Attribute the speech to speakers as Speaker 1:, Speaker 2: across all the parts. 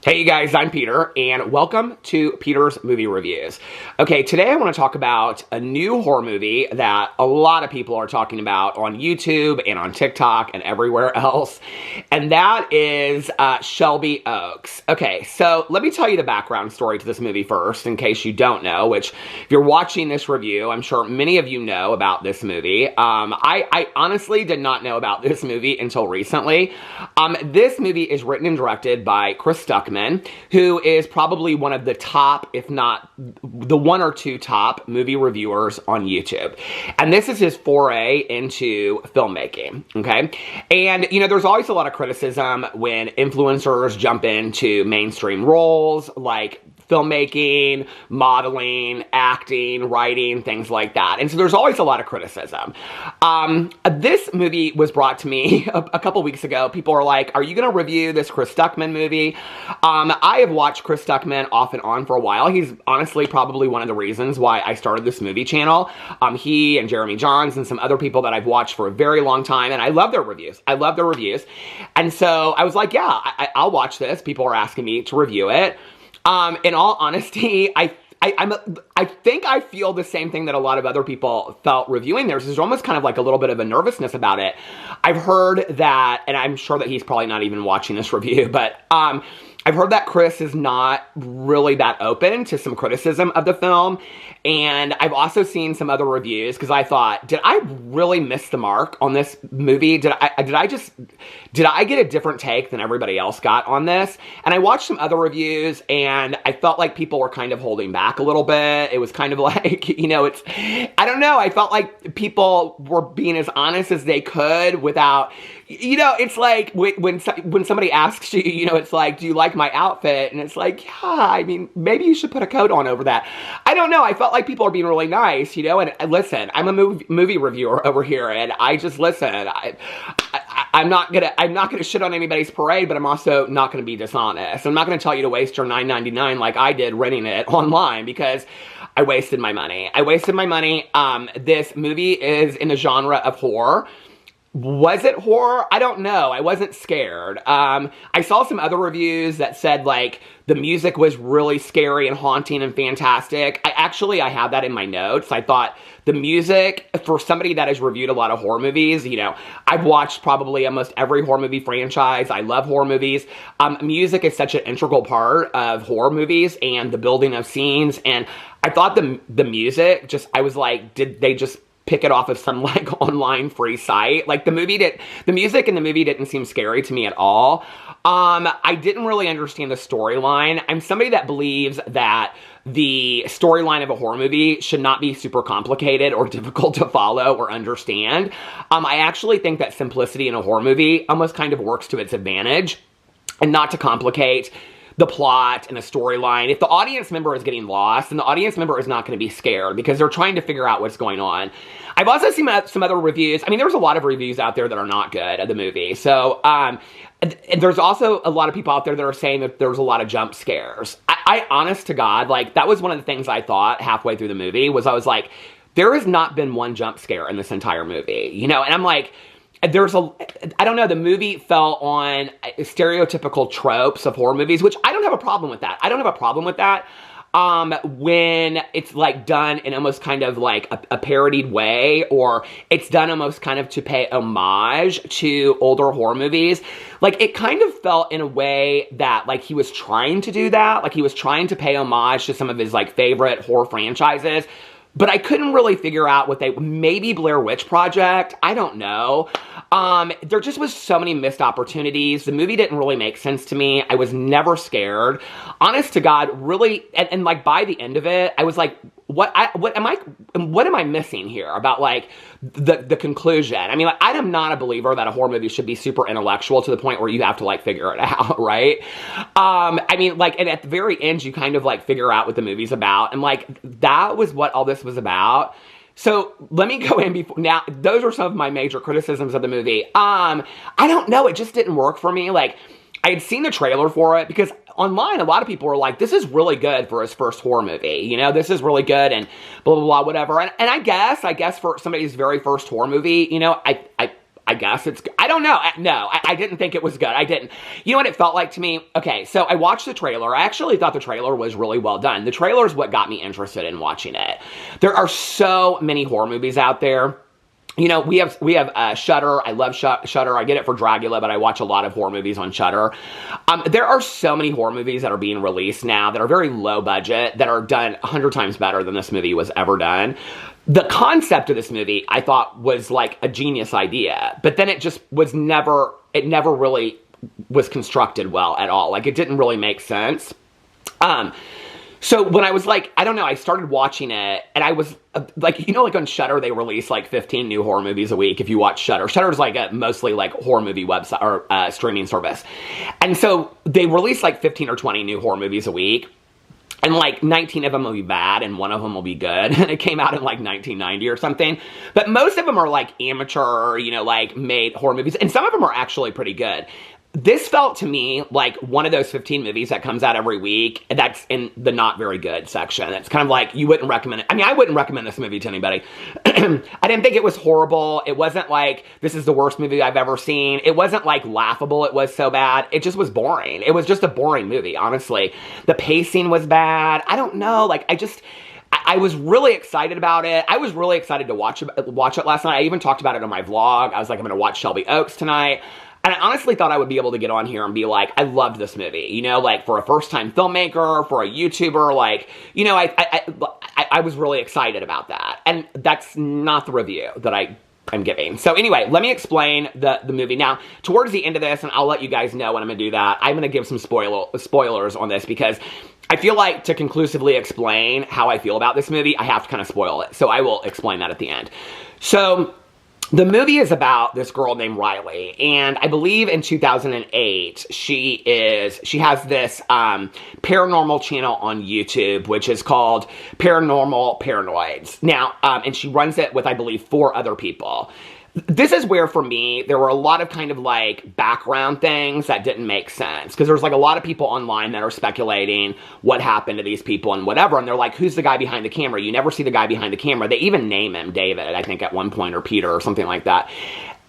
Speaker 1: Hey you guys, I'm Peter, and welcome to Peter's Movie Reviews. Okay, today I want to talk about a new horror movie that a lot of people are talking about on YouTube and on TikTok and everywhere else, and that is Shelby Oaks. Okay, so let me tell you the background story to this movie first, in case you don't know, which if you're watching this review, I'm sure many of you know about this movie. I honestly did not know about this movie until recently. This movie is written and directed by Chris Stuckman, who is probably one of the top, if not the one or two top movie reviewers on YouTube. And this is his foray into filmmaking, okay? And, you know, there's always a lot of criticism when influencers jump into mainstream roles, like filmmaking, modeling, acting, writing, things like that. And so there's always a lot of criticism. This movie was brought to me a couple weeks ago. People are like, are you going to review this Chris Stuckman movie? I have watched Chris Stuckman off and on for a while. He's honestly probably one of the reasons why I started this movie channel. He and Jeremy Johns and some other people that I've watched for a very long time, and I love their reviews. I love their reviews. And so I was like, yeah, I'll watch this. People are asking me to review it. In all honesty, I think I feel the same thing that a lot of other people felt reviewing theirs. There's almost kind of like a little bit of a nervousness about it. I've heard that, and I'm sure that he's probably not even watching this review, but I've heard that Chris is not really that open to some criticism of the film, and I've also seen some other reviews, because I thought, did I really miss the mark on this movie? Did I get a different take than everybody else got on this? And I watched some other reviews, and I felt like people were kind of holding back a little bit. It was kind of like, you know, I don't know, I felt like people were being as honest as they could without, you know, it's like when somebody asks you, you know, it's like, do you like my outfit? And it's like, yeah, I mean, maybe you should put a coat on over that. I don't know. I felt like people are being really nice, you know, and listen, I'm a movie reviewer over here, and I just listen. I'm not gonna shit on anybody's parade, but I'm also not gonna be dishonest. I'm not gonna tell you to waste your $9.99 like I did renting it online, because I wasted my money. This movie is in the genre of horror. Was it horror? I don't know. I wasn't scared. I saw some other reviews that said, like, the music was really scary and haunting and fantastic. I have that in my notes. I thought the music, for somebody that has reviewed a lot of horror movies, you know, I've watched probably almost every horror movie franchise. I love horror movies. Music is such an integral part of horror movies and the building of scenes. And I thought the music I was like, did they just pick it off of some like online free site? Like the music in the movie didn't seem scary to me at all. I didn't really understand the storyline. I'm somebody that believes that the storyline of a horror movie should not be super complicated or difficult to follow or understand. I actually think that simplicity in a horror movie almost kind of works to its advantage, and not to complicate the plot and the storyline. If the audience member is getting lost, then the audience member is not going to be scared, because they're trying to figure out what's going on. I've also seen some other reviews. I mean, there's a lot of reviews out there that are not good of the movie. So, and there's also a lot of people out there that are saying that there's a lot of jump scares. I honest to God, like, that was one of the things I thought halfway through the movie, was I was like, there has not been one jump scare in this entire movie, you know? And I'm like, I don't know, the movie fell on stereotypical tropes of horror movies, which I don't have a problem with that. When it's like done in almost kind of like a parodied way, or it's done almost kind of to pay homage to older horror movies. Like, it kind of felt in a way that like he was trying to do that, like he was trying to pay homage to some of his like favorite horror franchises. But I couldn't really figure out maybe Blair Witch Project, I don't know. There just was so many missed opportunities. The movie didn't really make sense to me. I was never scared. Honest to God, really, and like by the end of it, I was like, what am I missing here about like the conclusion? I mean, like, I am not a believer that a horror movie should be super intellectual to the point where you have to like figure it out, right? I mean, like, and at the very end, you kind of like figure out what the movie's about, and like that was what all this was about. So let me go in before. Now, those are some of my major criticisms of the movie. I don't know, it just didn't work for me. Like, I had seen the trailer for it, because online, a lot of people were like, this is really good for his first horror movie. You know, this is really good and blah, blah, blah, whatever. And I guess for somebody's very first horror movie, you know, I I guess it's, I don't know. No, I didn't think it was good. I didn't. You know what it felt like to me? Okay, so I watched the trailer. I actually thought the trailer was really well done. The trailer is what got me interested in watching it. There are so many horror movies out there. You know, we have Shudder. I love Shudder. I get it for Dracula, but I watch a lot of horror movies on Shudder. There are so many horror movies that are being released now that are very low budget, that are done 100 times better than this movie was ever done. The concept of this movie, I thought, was like a genius idea, but then it just was never really was constructed well at all. Like, it didn't really make sense. So when I was like, I don't know, I started watching it, and I was like, you know, like on Shudder, they release like 15 new horror movies a week if you watch Shudder. Shudder's like a mostly like horror movie website or streaming service. And so they release like 15 or 20 new horror movies a week. And like 19 of them will be bad and one of them will be good. And it came out in like 1990 or something. But most of them are like amateur, you know, like made horror movies. And some of them are actually pretty good. This felt to me like one of those 15 movies that comes out every week that's in the not very good section. It's kind of like, you wouldn't recommend it. I mean, I wouldn't recommend this movie to anybody. I didn't think it was horrible. It wasn't like, this is the worst movie I've ever seen. It wasn't like laughable. It was so bad. It just was boring. It was just a boring movie, honestly. The pacing was bad. I don't know. Like, I was really excited about it. I was really excited to watch it last night. I even talked about it on my vlog. I was like, I'm going to watch Shelby Oaks tonight. And I honestly thought I would be able to get on here and be like, I loved this movie, you know, like for a first-time filmmaker, for a YouTuber, like, you know, I was really excited about that. And that's not the review that I'm giving. So anyway, let me explain the movie. Now, towards the end of this, and I'll let you guys know when I'm going to do that, I'm going to give some spoilers on this because I feel like to conclusively explain how I feel about this movie, I have to kind of spoil it. So I will explain that at the end. So the movie is about this girl named Riley, and I believe in 2008, she has this paranormal channel on YouTube, which is called Paranormal Paranoids. Now, and she runs it with, I believe, 4 other people. This is where, for me, there were a lot of kind of like background things that didn't make sense. Because there's like a lot of people online that are speculating what happened to these people and whatever. And they're like, who's the guy behind the camera? You never see the guy behind the camera. They even name him David, I think, at one point, or Peter or something like that.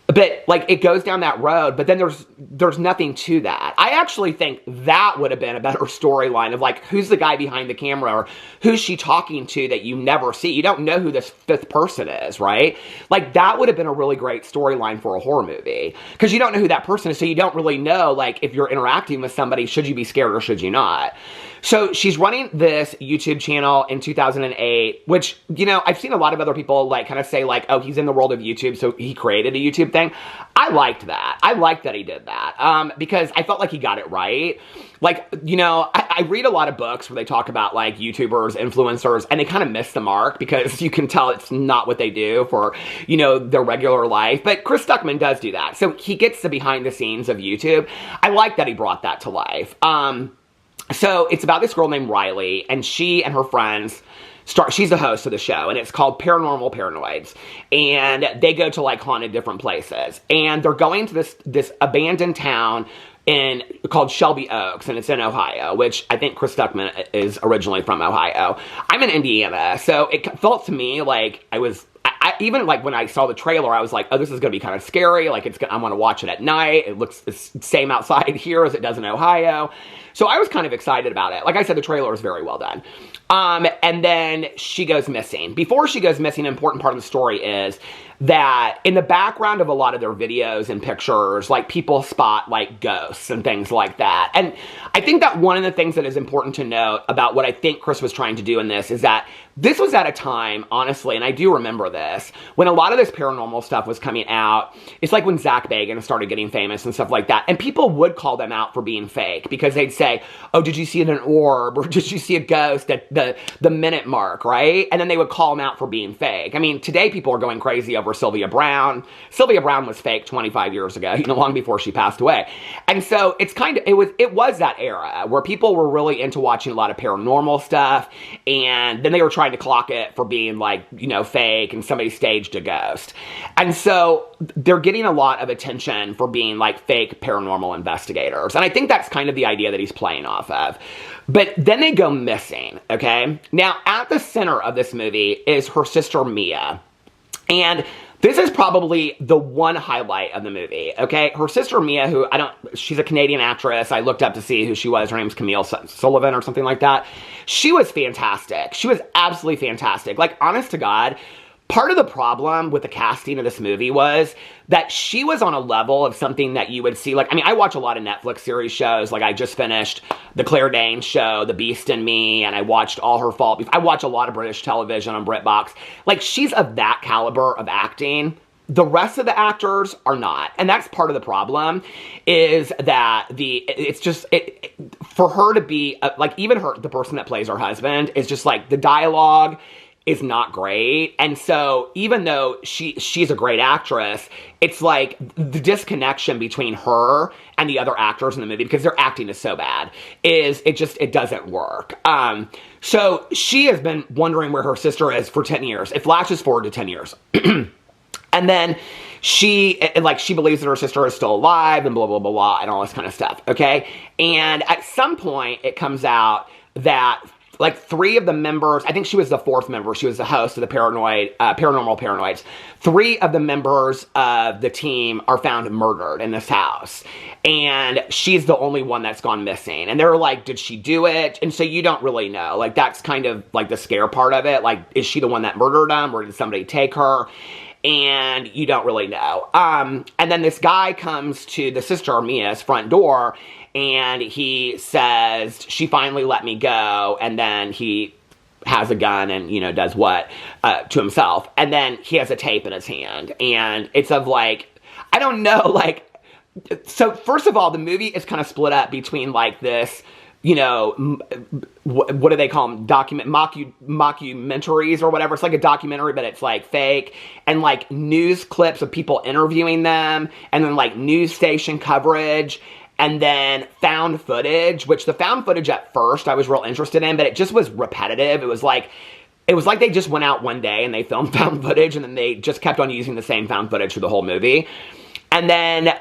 Speaker 1: But like, it goes down that road, but then there's nothing to that. I actually think that would have been a better storyline of like, who's the guy behind the camera, or who's she talking to that you never see? You don't know who this 5th person is, right? Like, that would have been a really great storyline for a horror movie, because you don't know who that person is, so you don't really know, like, if you're interacting with somebody, should you be scared or should you not? So she's running this YouTube channel in 2008, which, you know, I've seen a lot of other people like kind of say like, oh, he's in the world of YouTube, so he created a YouTube thing. I liked that. I liked that he did that because I felt like he got it right. Like, you know, I read a lot of books where they talk about like YouTubers, influencers, and they kind of miss the mark because you can tell it's not what they do for, you know, their regular life. But Chris Stuckman does do that. So he gets the behind the scenes of YouTube. I like that he brought that to life. So it's about this girl named Riley, and she and her friends she's the host of the show, and it's called Paranormal Paranoids, and they go to like haunted different places, and they're going to this abandoned town called Shelby Oaks, and it's in Ohio, which I think Chris Stuckman is originally from Ohio. I'm in Indiana, so it felt to me like I even like when I saw the trailer, I was like, oh, this is going to be kind of scary. Like, I'm going to watch it at night. It looks the same outside here as it does in Ohio. So I was kind of excited about it. Like I said, the trailer is very well done. And then she goes missing. Before she goes missing, an important part of the story is that in the background of a lot of their videos and pictures, like, people spot like ghosts and things like that. And I think that one of the things that is important to note about what I think Chris was trying to do in this is that this was at a time, honestly, and I do remember this, when a lot of this paranormal stuff was coming out. It's like when Zach Bagans started getting famous and stuff like that. And people would call them out for being fake because they'd say, oh, did you see an orb? Or did you see a ghost at the minute mark, right? And then they would call them out for being fake. I mean, today people are going crazy over Sylvia Brown. Sylvia Brown was fake 25 years ago, you know, long before she passed away. And so it's kind of, it was that era where people were really into watching a lot of paranormal stuff, and then they were trying to clock it for being like, you know, fake, and somebody staged a ghost. And so they're getting a lot of attention for being like fake paranormal investigators. And I think that's kind of the idea that he's playing off of. But then they go missing, okay? Now, at the center of this movie is her sister Mia. And This is probably the one highlight of the movie, okay? Her sister Mia, she's a Canadian actress. I looked up to see who she was. Her name's Camille Sullivan or something like that. She was fantastic. She was absolutely fantastic. Like, honest to God, part of the problem with the casting of this movie was that she was on a level of something that you would see. Like, I mean, I watch a lot of Netflix series shows. Like, I just finished the Claire Danes show, The Beast in Me, and I watched All Her Fault. I watch a lot of British television on BritBox. Like, she's of that caliber of acting. The rest of the actors are not. And that's part of the problem, is that for her to be, like, even the person that plays her husband is just like, the dialogue is not great. And so even though she's a great actress, it's like the disconnection between her and the other actors in the movie, because their acting is so bad, it doesn't work. So she has been wondering where her sister is for 10 years. It flashes forward to 10 years. And then she believes that her sister is still alive and blah, blah, blah, blah, and all this kind of stuff, okay? And at some point, it comes out that, like, 3 of the members, I think she was the 4th member, she was the host of the Paranormal Paranoids. 3 of the members of the team are found murdered in this house. And she's the only one that's gone missing. And they're like, did she do it? And so you don't really know. Like, that's kind of, like, the scare part of it. Like, is she the one that murdered them, or did somebody take her? And you don't really know. And then this guy comes to the sister, Mia's, front door, and he says, she finally let me go, and then he has a gun and, does what to himself. And then he has a tape in his hand, and it's of, like, I don't know, like, so first of all, the movie is kind of split up between, like, this, what do they call them? Mockumentaries or whatever. It's like a documentary, but it's, like, fake. And, like, news clips of people interviewing them. And then, like, news station coverage. And then found footage, which the found footage at first I was real interested in, but it just was repetitive. It was like they just went out one day and they filmed found footage, and then they just kept on using the same found footage for the whole movie. And then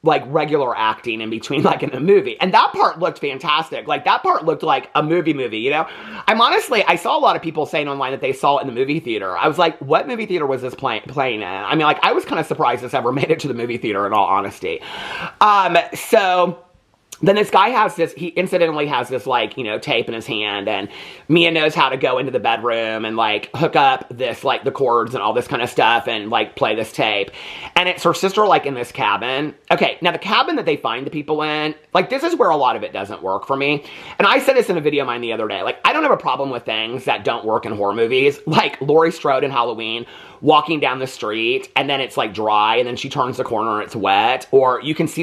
Speaker 1: like, regular acting in between, like, in the movie. And that part looked fantastic. Like, that part looked like a movie, I saw a lot of people saying online that they saw it in the movie theater. I was like, what movie theater was this playing in? I mean, like, I was kind of surprised this ever made it to the movie theater, in all honesty. So then this guy he incidentally has this, like, tape in his hand, and Mia knows how to go into the bedroom and, like, hook up this, like, the cords and all this kind of stuff and, like, play this tape. And it's her sister, like, in this cabin. Okay, now the cabin that they find the people in, like, this is where a lot of it doesn't work for me. And I said this in a video of mine the other day. Like, I don't have a problem with things that don't work in horror movies. Like, Laurie Strode in Halloween, walking down the street, and then it's, like, dry, and then she turns the corner and it's wet. Or you can see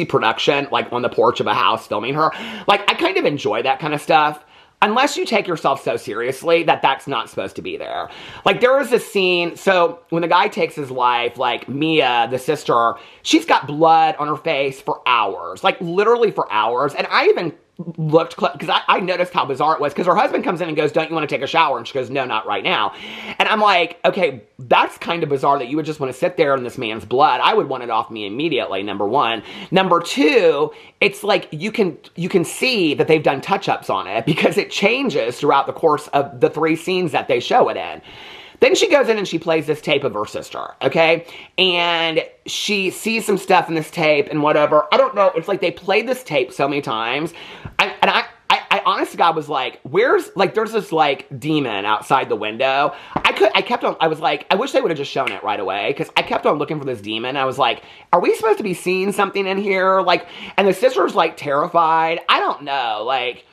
Speaker 1: production, like, on the porch of a house filming her. Like, I kind of enjoy that kind of stuff, unless you take yourself so seriously that that's not supposed to be there. Like, there was this scene, so when the guy takes his life, like, Mia, the sister, she's got blood on her face for hours. Like, literally for hours. And I even looked, because I noticed how bizarre it was, because her husband comes in and goes, don't you want to take a shower? And she goes, no, not right now. And I'm like, okay, that's kind of bizarre that you would just want to sit there in this man's blood. I would want it off me immediately, number one. Number two, it's like you can see that they've done touch-ups on it, because it changes throughout the course of the 3 scenes that they show it in. Then she goes in and she plays this tape of her sister, okay? And she sees some stuff in this tape and whatever. I don't know. It's like they played this tape so many times. I honest to God was like, there's this, like, demon outside the window. I was like, I wish they would have just shown it right away, because I kept on looking for this demon. I was like, are we supposed to be seeing something in here? Like, and the sister's, like, terrified. I don't know, like,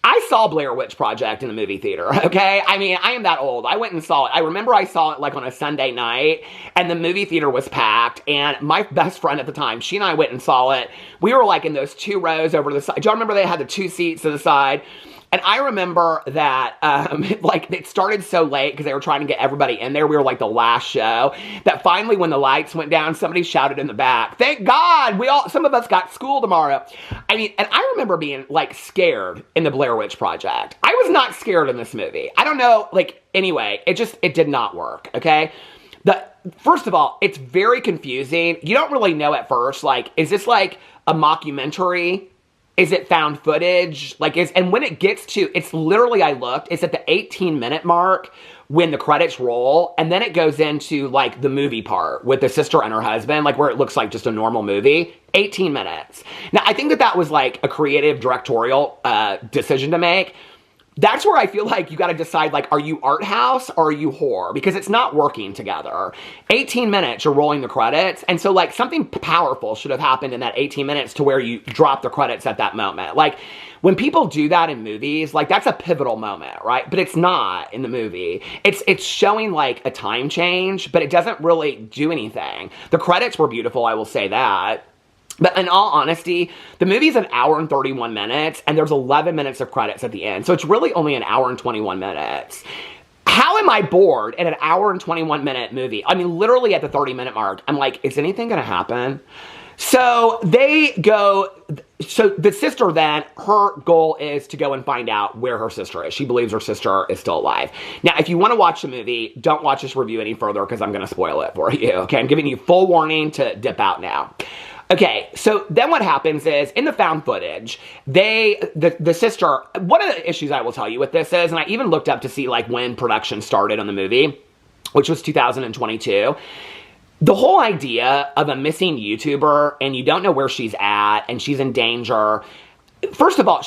Speaker 1: I saw Blair Witch Project in the movie theater, okay? I mean, I am that old. I went and saw it. I remember I saw it, like, on a Sunday night, and the movie theater was packed, and my best friend at the time, she and I went and saw it. We were, like, in those 2 rows over the side. Do y'all remember they had the 2 seats to the side? And I remember that, like, it started so late because they were trying to get everybody in there. We were, like, the last show. That finally, when the lights went down, somebody shouted in the back, thank God, some of us got school tomorrow. I mean, and I remember being, like, scared in the Blair Witch Project. I was not scared in this movie. I don't know, like, anyway, it did not work, okay? First of all, it's very confusing. You don't really know at first, like, is this, like, a mockumentary? Is it found footage? Like, and when it gets to, it's literally, I looked, it's at the 18-minute mark when the credits roll, and then it goes into, like, the movie part with the sister and her husband, like, where it looks like just a normal movie. 18 minutes. Now, I think that was, like, a creative directorial decision to make. That's where I feel like you got to decide, like, are you art house or are you horror? Because it's not working together. 18 minutes, you're rolling the credits. And so, like, something powerful should have happened in that 18 minutes to where you drop the credits at that moment. Like, when people do that in movies, like, that's a pivotal moment, right? But it's not in the movie. It's showing, like, a time change, but it doesn't really do anything. The credits were beautiful, I will say that. But in all honesty, the movie's an hour and 31 minutes, and there's 11 minutes of credits at the end. So it's really only an hour and 21 minutes. How am I bored in an hour and 21 minute movie? I mean, literally at the 30-minute mark, I'm like, is anything going to happen? So they go, so the sister then, her goal is to go and find out where her sister is. She believes her sister is still alive. Now, if you want to watch the movie, don't watch this review any further because I'm going to spoil it for you. Okay, I'm giving you full warning to dip out now. Okay, so then what happens is, in the found footage, the sister, one of the issues I will tell you with this is, and I even looked up to see, like, when production started on the movie, which was 2022, the whole idea of a missing YouTuber, and you don't know where she's at, and she's in danger. First of all,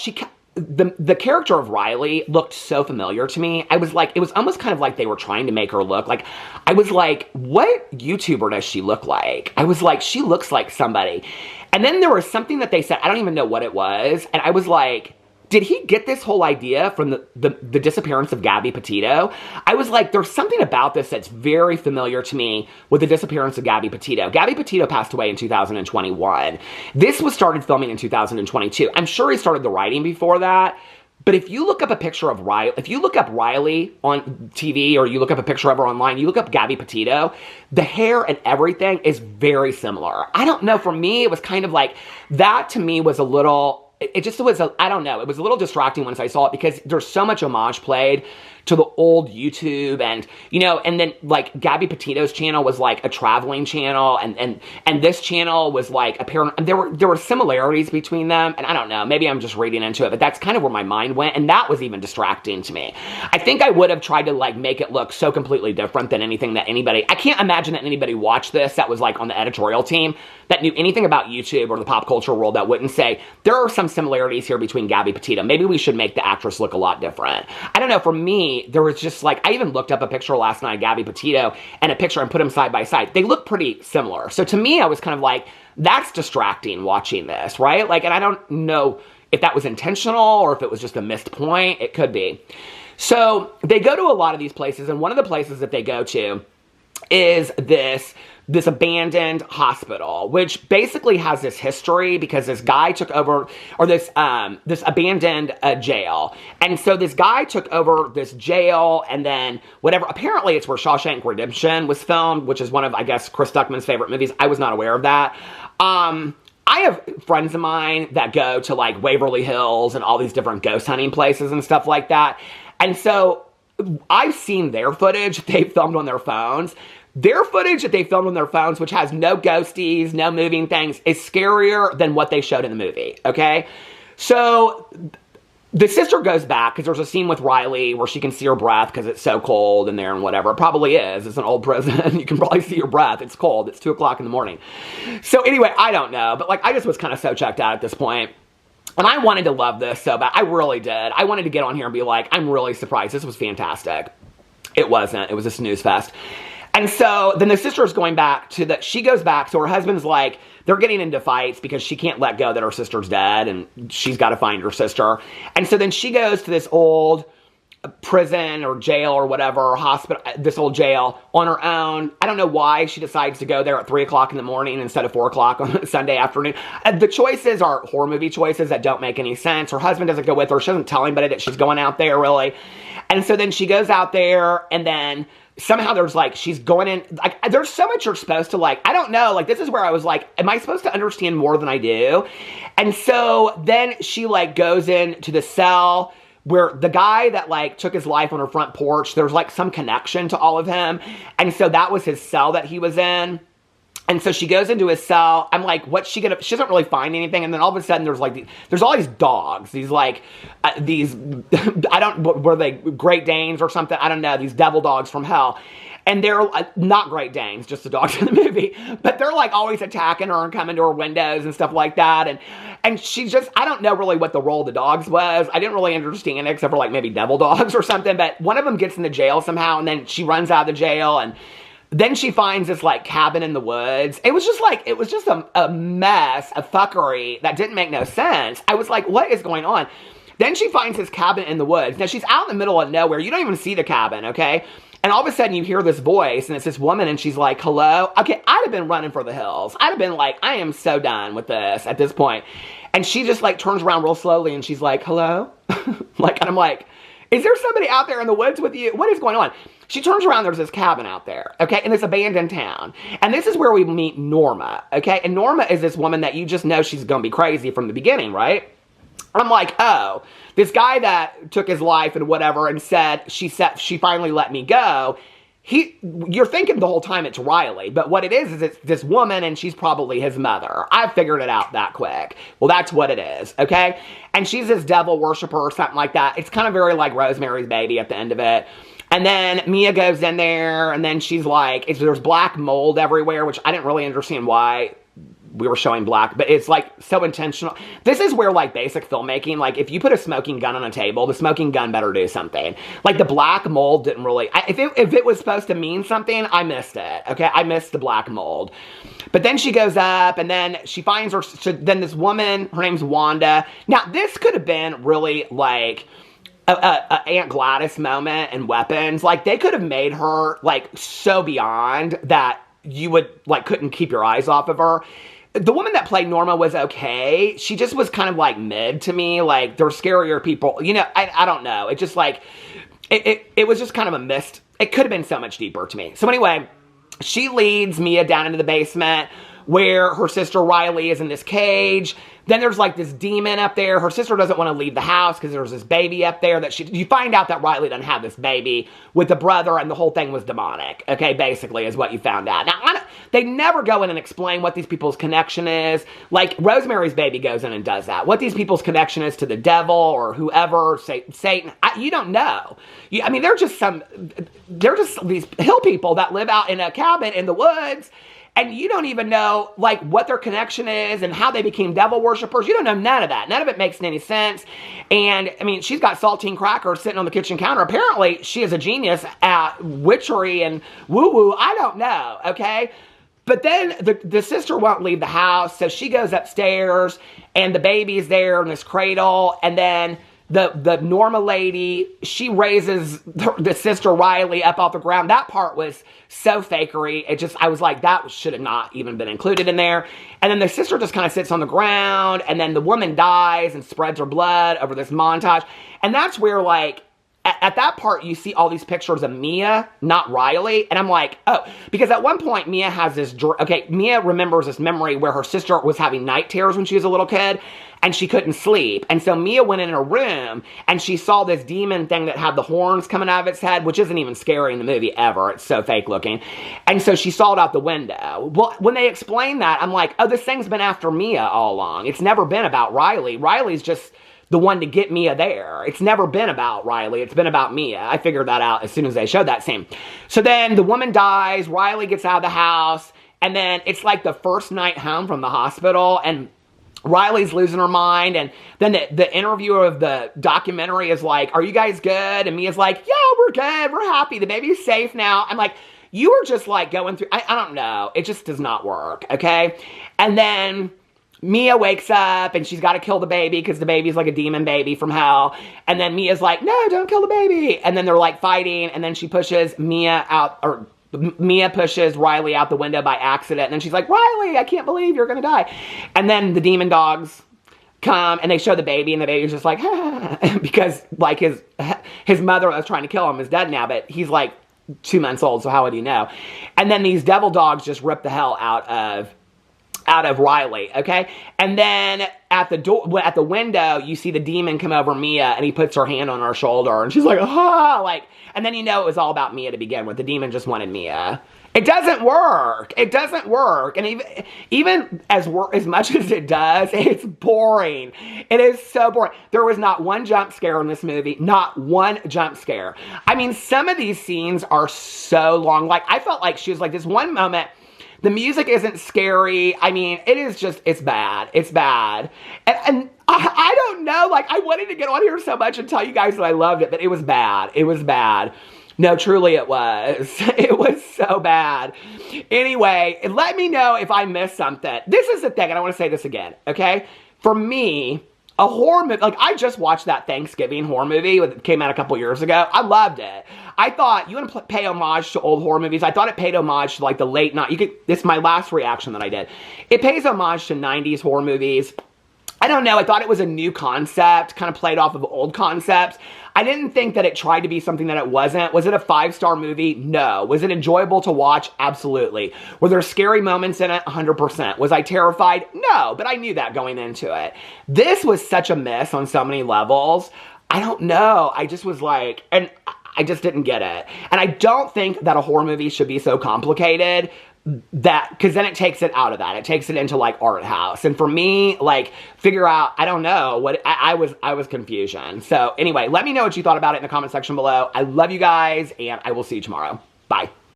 Speaker 1: the character of Riley looked so familiar to me. I was like, it was almost kind of like they were trying to make her look like, I was like, what YouTuber does she look like? I was like, she looks like somebody. And then there was something that they said, I don't even know what it was. And I was like, did he get this whole idea from the disappearance of Gabby Petito? I was like, there's something about this that's very familiar to me with the disappearance of Gabby Petito. Gabby Petito passed away in 2021. This was started filming in 2022. I'm sure he started the writing before that. But if you look up a picture of Riley, if you look up Riley on TV or you look up a picture of her online, you look up Gabby Petito, the hair and everything is very similar. I don't know, for me, it was kind of like, that to me was a little... It just was, I don't know, it was a little distracting once I saw it because there's so much homage played to the old YouTube and, you know, and then, like, Gabby Petito's channel was, like, a traveling channel and this channel was, like, apparent. There were similarities between them, and I don't know, maybe I'm just reading into it, but that's kind of where my mind went, and that was even distracting to me. I think I would have tried to, like, make it look so completely different than anything that anybody, I can't imagine that anybody watched this that was, like, on the editorial team that knew anything about YouTube or the pop culture world that wouldn't say, there are some similarities here between Gabby Petito. Maybe we should make the actress look a lot different. I don't know, for me, there was just, like, I even looked up a picture last night of Gabby Petito and a picture and put them side by side. They look pretty similar. So to me, I was kind of like, that's distracting watching this, right? Like, and I don't know if that was intentional or if it was just a missed point. It could be. So they go to a lot of these places, and one of the places that they go to is this abandoned hospital, which basically has this history because this guy took over, or this abandoned jail. And so this guy took over this jail, and then whatever, apparently it's where Shawshank Redemption was filmed, which is one of, I guess, Chris Stuckman's favorite movies. I was not aware of that. I have friends of mine that go to, like, Waverly Hills and all these different ghost hunting places and stuff like that. And so I've seen their footage they filmed on their phones. Their footage that they filmed on their phones, which has no ghosties, no moving things, is scarier than what they showed in the movie, okay? So the sister goes back, because there's a scene with Riley where she can see her breath because it's so cold in there and whatever. It probably is. It's an old prison. You can probably see your breath. It's cold. It's 2 o'clock in the morning. So anyway, I don't know. But, like, I just was kind of so checked out at this point. And I wanted to love this so bad. I really did. I wanted to get on here and be like, I'm really surprised. This was fantastic. It wasn't. It was a snooze fest. And so then the sister is going back to she goes back, so her husband's like, they're getting into fights because she can't let go that her sister's dead and she's got to find her sister. And so then she goes to this old prison or jail or whatever, hospital, this old jail on her own. I don't know why she decides to go there at 3 o'clock in the morning instead of 4 o'clock on Sunday afternoon. The choices are horror movie choices that don't make any sense. Her husband doesn't go with her. She doesn't tell anybody that she's going out there, really. And so then she goes out there, and then somehow there's, like, she's going in, like, there's so much you're supposed to, like, I don't know, like, this is where I was like, am I supposed to understand more than I do? And so then she, like, goes into the cell where the guy that, like, took his life on her front porch, there's, like, some connection to all of him. And so that was his cell that he was in. And so she goes into his cell. I'm like, what's she gonna? She doesn't really find anything. And then all of a sudden, there's all these dogs. These I don't, were they Great Danes or something? I don't know. These devil dogs from hell. And they're not Great Danes, just the dogs in the movie. But they're like always attacking her and coming to her windows and stuff like that. And she just, I don't know really what the role of the dogs was. I didn't really understand it except for like maybe devil dogs or something. But one of them gets into jail somehow, and then she runs out of the jail, and then she finds this like cabin in the woods. It was just a mess, a fuckery that didn't make no sense. I was like, what is going on? Then she finds this cabin in the woods. Now she's out in the middle of nowhere. You don't even see the cabin, okay? And all of a sudden you hear this voice, and it's this woman, and she's like, hello? Okay, I'd have been running for the hills. I'd have been like, I am so done with this at this point. And she just like turns around real slowly, and she's like, hello? Like, and I'm like, is there somebody out there in the woods with you? What is going on? She turns around, there's this cabin out there, okay? And it's abandoned town. And this is where we meet Norma, okay? And Norma is this woman that you just know she's gonna be crazy from the beginning, right? I'm like, oh, this guy that took his life and whatever and said she finally let me go. You're thinking the whole time it's Riley, but what it is it's this woman, and she's probably his mother. I figured it out that quick. Well, that's what it is, okay? And she's this devil worshiper or something like that. It's kind of very like Rosemary's Baby at the end of it. And then Mia goes in there, and then she's like, there's black mold everywhere, which I didn't really understand why we were showing black, but it's like so intentional. This is where like basic filmmaking, like if you put a smoking gun on a table, the smoking gun better do something. Like the black mold didn't really, if it was supposed to mean something, I missed it, okay? I missed the black mold. But then she goes up, and then she finds then this woman, her name's Wanda. Now this could have been really like a Aunt Gladys moment and Weapons. Like they could have made her like so beyond that you would like couldn't keep your eyes off of her. The woman that played Norma was okay. She just was kind of like mid to me. Like there were scarier people. You know, I don't know. It just like, it was just kind of a missed. It could have been so much deeper to me. So anyway, she leads Mia down into the basement where her sister Riley is in this cage. Then there's like this demon up there. Her sister doesn't want to leave the house because there's this baby up there that you find out that Riley doesn't have this baby with the brother, and the whole thing was demonic. Okay, basically is what you found out. Now, they never go in and explain what these people's connection is. Like Rosemary's Baby goes in and does that. What these people's connection is to the devil or whoever, Satan. You don't know. I mean, they're just these hill people that live out in a cabin in the woods. And you don't even know, like, what their connection is and how they became devil worshippers. You don't know none of that. None of it makes any sense. And, I mean, she's got saltine crackers sitting on the kitchen counter. Apparently, she is a genius at witchery and woo-woo. I don't know, okay? But then the sister won't leave the house, so she goes upstairs, and the baby's there in this cradle, and then the Norma lady, she raises the sister Riley up off the ground. That part was so fakery. I was like, that should have not even been included in there. And then the sister just kind of sits on the ground, and then the woman dies and spreads her blood over this montage. And that's where, like, at that part, you see all these pictures of Mia, not Riley. And I'm like, oh, because at one point, Mia has this, Mia remembers this memory where her sister was having night terrors when she was a little kid, and she couldn't sleep. And so Mia went in her room, and she saw this demon thing that had the horns coming out of its head, which isn't even scary in the movie ever. It's so fake looking. And so she saw it out the window. Well, when they explain that, I'm like, oh, this thing's been after Mia all along. It's never been about Riley. Riley's just the one to get Mia there. It's never been about Riley. It's been about Mia. I figured that out as soon as they showed that scene. So then the woman dies. Riley gets out of the house. And then it's like the first night home from the hospital. And Riley's losing her mind. And then the interviewer of the documentary is like, are you guys good? And Mia's like, yeah, we're good. We're happy. The baby's safe now. I'm like, you were just like going through, I don't know. It just does not work. Okay. And then Mia wakes up, and she's got to kill the baby because the baby's like a demon baby from hell. And then Mia's like, no, don't kill the baby. And then they're like fighting, and then she pushes Mia out, or Mia pushes Riley out the window by accident. And then she's like, Riley, I can't believe you're going to die. And then the demon dogs come, and they show the baby, and the baby's just like, because like his mother that was trying to kill him is dead now, but he's like 2 months old, so how would he know? And then these devil dogs just rip the hell out of Riley, okay? And then at the window, you see the demon come over Mia, and he puts her hand on her shoulder, and she's like, ah, like, and then you know it was all about Mia to begin with. The demon just wanted Mia. It doesn't work. It doesn't work. And even as much as it does, it's boring. It is so boring. There was not one jump scare in this movie. Not one jump scare. I mean, some of these scenes are so long. Like, I felt like she was like, this one moment, the music isn't scary. I mean, it is just, it's bad. It's bad. And I don't know. Like, I wanted to get on here so much and tell you guys that I loved it, but it was bad. It was bad. No, truly it was. It was so bad. Anyway, let me know if I missed something. This is the thing, and I want to say this again, okay? For me, a horror movie, like I just watched that Thanksgiving horror movie that came out a couple years ago. I loved it. I thought, you want to pay homage to old horror movies? I thought it paid homage to like the late, this is my last reaction that I did. It pays homage to 90s horror movies. I don't know, I thought it was a new concept, kind of played off of old concepts. I didn't think that it tried to be something that it wasn't. Was it a 5-star movie? No. Was it enjoyable to watch? Absolutely. Were there scary moments in it? 100%. Was I terrified? No, but I knew that going into it. This was such a miss on so many levels. I don't know. I just was like, and I just didn't get it. And I don't think that a horror movie should be so complicated because then it takes it out of that. It takes it into like art house. And for me, like figure out, I don't know what I was confusion. So anyway, let me know what you thought about it in the comment section below. I love you guys and I will see you tomorrow. Bye.